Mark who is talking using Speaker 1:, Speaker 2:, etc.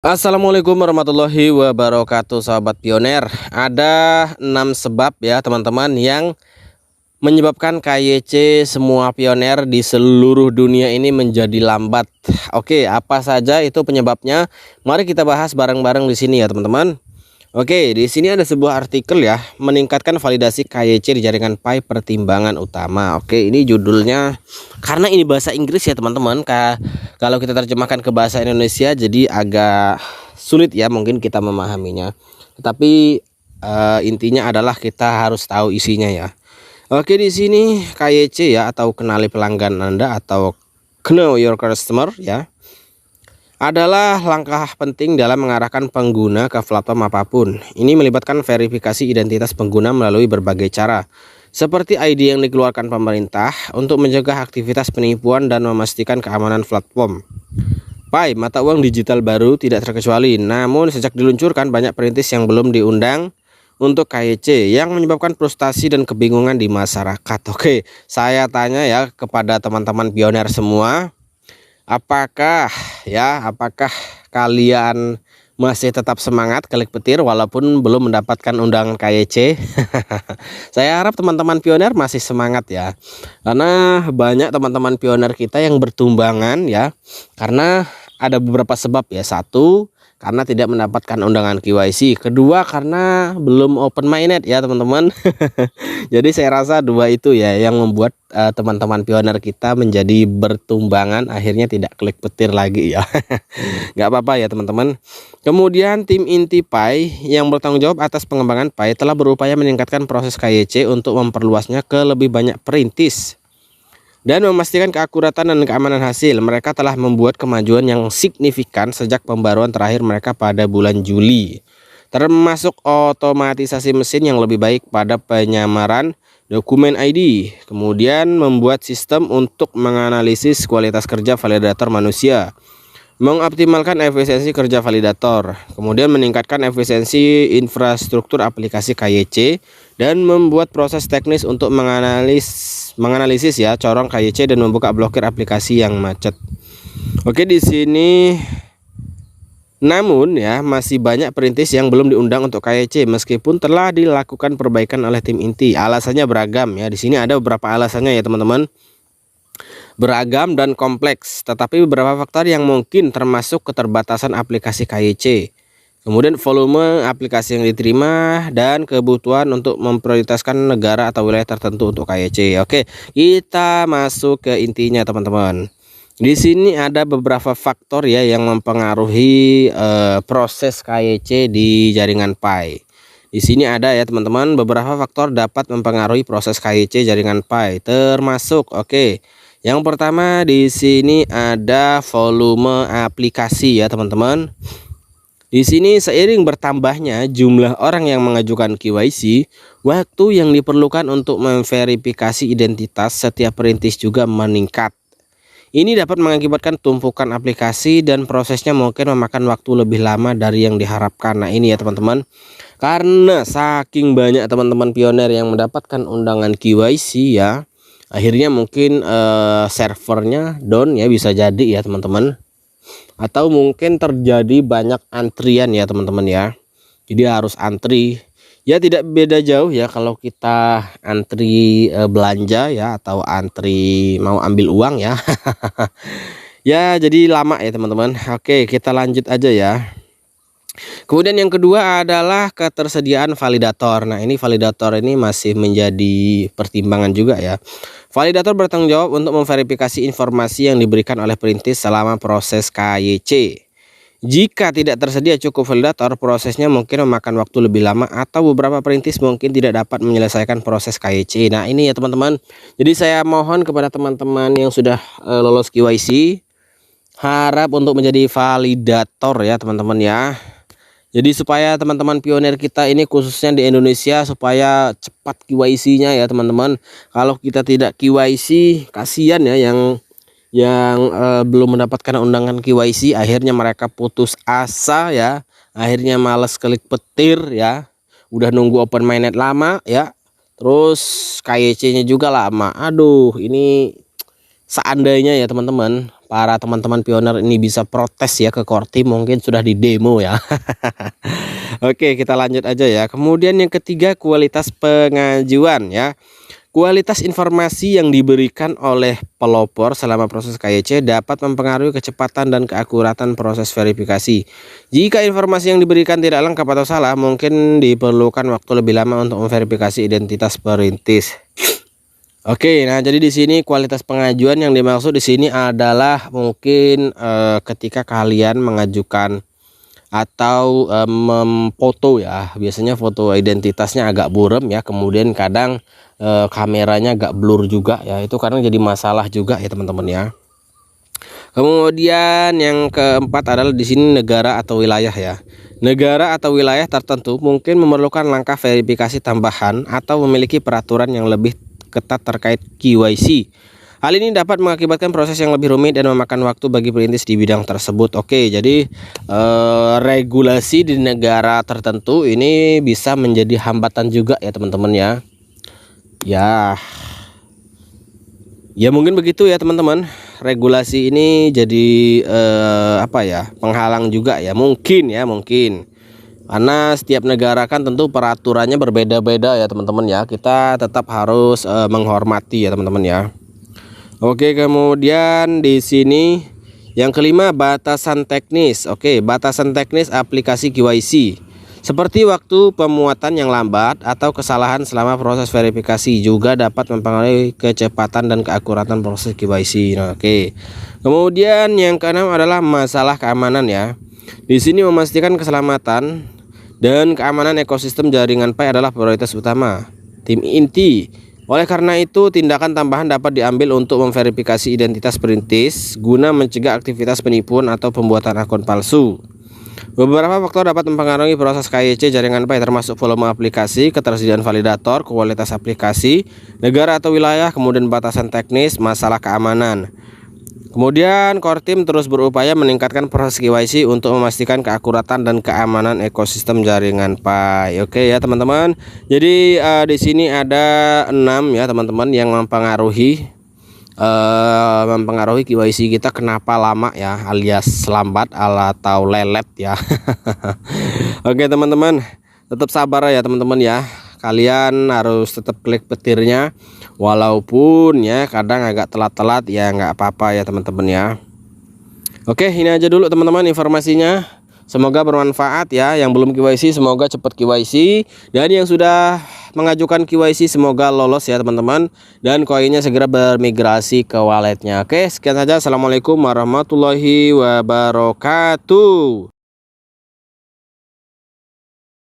Speaker 1: Assalamualaikum warahmatullahi wabarakatuh, sahabat pioner. Ada 6 sebab ya teman-teman yang menyebabkan KYC semua pioner di seluruh dunia ini menjadi lambat. Oke, apa saja itu penyebabnya? Mari kita bahas bareng-bareng di sini ya teman-teman. Oke, di sini ada sebuah artikel ya, meningkatkan validasi KYC di jaringan Pi pertimbangan utama. Oke, ini judulnya karena ini bahasa Inggris ya teman-teman. Kalau kita terjemahkan ke bahasa Indonesia jadi agak sulit ya mungkin kita memahaminya. Tetapi intinya adalah kita harus tahu isinya ya. Oke, di sini KYC ya, atau kenali pelanggan Anda atau know your customer ya, adalah langkah penting dalam mengarahkan pengguna ke platform apapun. Ini melibatkan verifikasi identitas pengguna melalui berbagai cara, seperti ID yang dikeluarkan pemerintah untuk mencegah aktivitas penipuan dan memastikan keamanan platform. Pi, mata uang digital baru, tidak terkecuali. Namun sejak diluncurkan banyak perintis yang belum diundang untuk KYC yang menyebabkan frustasi dan kebingungan di masyarakat. Oke, saya tanya ya kepada teman-teman pioner semua, apakah kalian masih tetap semangat klik petir walaupun belum mendapatkan undangan KYC? Saya harap teman-teman pioner masih semangat ya. Karena banyak teman-teman pioner kita yang bertumbangan ya. Karena ada beberapa sebab ya. Satu, karena tidak mendapatkan undangan KYC. Kedua, karena belum open minded ya teman-teman. Jadi saya rasa dua itu ya yang membuat teman-teman pioner kita menjadi bertumbangan, akhirnya tidak klik petir lagi ya. Nggak apa-apa ya teman-teman. Kemudian tim inti Pi yang bertanggung jawab atas pengembangan Pi telah berupaya meningkatkan proses KYC untuk memperluasnya ke lebih banyak perintis dan memastikan keakuratan dan keamanan hasil. Mereka telah membuat kemajuan yang signifikan sejak pembaruan terakhir mereka pada bulan Juli, termasuk otomatisasi mesin yang lebih baik pada penyamaran dokumen ID, kemudian membuat sistem untuk menganalisis kualitas kerja validator manusia, mengoptimalkan efisiensi kerja validator, kemudian meningkatkan efisiensi infrastruktur aplikasi KYC, dan membuat proses teknis untuk menganalisis ya corong KYC dan membuka blokir aplikasi yang macet. Oke, di sini namun ya masih banyak perintis yang belum diundang untuk KYC meskipun telah dilakukan perbaikan oleh tim inti. Alasannya beragam ya. Di sini ada beberapa alasannya ya teman-teman. Beragam dan kompleks, tetapi beberapa faktor yang mungkin termasuk keterbatasan aplikasi KYC, kemudian volume aplikasi yang diterima, dan kebutuhan untuk memprioritaskan negara atau wilayah tertentu untuk KYC. Oke, kita masuk ke intinya teman-teman. Di sini ada beberapa faktor ya yang mempengaruhi proses KYC di jaringan Pi. Di sini ada ya teman-teman, beberapa faktor dapat mempengaruhi proses KYC jaringan Pi, termasuk yang pertama di sini ada volume aplikasi ya teman-teman. Di sini seiring bertambahnya jumlah orang yang mengajukan KYC, waktu yang diperlukan untuk memverifikasi identitas setiap perintis juga meningkat. Ini dapat mengakibatkan tumpukan aplikasi dan prosesnya mungkin memakan waktu lebih lama dari yang diharapkan. Nah ini ya teman-teman, karena saking banyak teman-teman pioner yang mendapatkan undangan KYC ya, akhirnya mungkin servernya down ya, bisa jadi ya teman-teman, atau mungkin terjadi banyak antrian ya teman-teman ya. Jadi harus antri ya, tidak beda jauh ya kalau kita antri belanja ya, atau antri mau ambil uang ya. Ya jadi lama ya teman-teman. Oke, kita lanjut aja ya. Kemudian yang kedua adalah ketersediaan validator. Nah ini validator ini masih menjadi pertimbangan juga ya. Validator bertanggung jawab untuk memverifikasi informasi yang diberikan oleh perintis selama proses KYC. Jika tidak tersedia cukup validator, prosesnya mungkin memakan waktu lebih lama atau beberapa perintis mungkin tidak dapat menyelesaikan proses KYC. Nah ini ya teman-teman. Jadi saya mohon kepada teman-teman yang sudah lolos KYC, harap untuk menjadi validator ya teman-teman ya. Jadi supaya teman-teman pionir kita ini khususnya di Indonesia supaya cepat KYC-nya ya teman-teman. Kalau kita tidak KYC, kasihan ya yang belum mendapatkan undangan KYC, akhirnya mereka putus asa ya, akhirnya males klik petir ya, udah nunggu open minded lama ya, terus KYC-nya juga lama. Aduh, ini seandainya ya teman-teman para teman-teman pioner ini bisa protes ya ke Kortim, mungkin sudah di demo ya. Oke, kita lanjut aja ya. Kemudian yang ketiga, kualitas pengajuan ya. Kualitas informasi yang diberikan oleh pelopor selama proses KYC dapat mempengaruhi kecepatan dan keakuratan proses verifikasi. Jika informasi yang diberikan tidak lengkap atau salah, mungkin diperlukan waktu lebih lama untuk memverifikasi identitas perintis. Oke, nah jadi di sini kualitas pengajuan yang dimaksud di sini adalah mungkin ketika kalian mengajukan atau memfoto ya, biasanya foto identitasnya agak buram ya, kemudian kadang kameranya agak blur juga ya, itu kadang jadi masalah juga ya teman-teman ya. Kemudian yang keempat adalah di sini negara atau wilayah ya. Negara atau wilayah tertentu mungkin memerlukan langkah verifikasi tambahan atau memiliki peraturan yang lebih ketat terkait KYC. Hal ini dapat mengakibatkan proses yang lebih rumit dan memakan waktu bagi perintis di bidang tersebut. Oke, jadi regulasi di negara tertentu ini bisa menjadi hambatan juga ya teman-teman ya. Ya mungkin begitu ya teman-teman. Regulasi ini jadi penghalang juga ya, mungkin. Karena setiap negara kan tentu peraturannya berbeda-beda ya teman-teman ya. Kita tetap harus menghormati ya teman-teman ya. Oke, kemudian di sini yang kelima, batasan teknis. Oke, batasan teknis aplikasi KYC. Seperti waktu pemuatan yang lambat atau kesalahan selama proses verifikasi juga dapat mempengaruhi kecepatan dan keakuratan proses KYC. Nah, oke. Kemudian yang keenam adalah masalah keamanan ya. Di sini memastikan keselamatan dan keamanan ekosistem jaringan Pi adalah prioritas utama tim inti. Oleh karena itu, tindakan tambahan dapat diambil untuk memverifikasi identitas perintis guna mencegah aktivitas penipuan atau pembuatan akun palsu. Beberapa faktor dapat mempengaruhi proses KYC jaringan Pi, termasuk volume aplikasi, ketersediaan validator, kualitas aplikasi, negara atau wilayah, kemudian batasan teknis, masalah keamanan. Kemudian Kortim terus berupaya meningkatkan proses KYC untuk memastikan keakuratan dan keamanan ekosistem jaringan Pi. Oke ya teman-teman. Jadi di sini ada 6 ya teman-teman yang mempengaruhi KYC kita kenapa lama ya, alias lambat atau lelet ya. Oke teman-teman, tetap sabar ya teman-teman ya. Kalian harus tetap klik petirnya, walaupun ya kadang agak telat-telat ya, nggak apa-apa ya teman-teman ya. Oke, ini aja dulu teman-teman informasinya. Semoga bermanfaat ya. Yang belum KYC semoga cepat KYC, dan yang sudah mengajukan KYC semoga lolos ya teman-teman, dan koinnya segera bermigrasi ke walletnya. Oke, sekian saja. Assalamualaikum warahmatullahi wabarakatuh.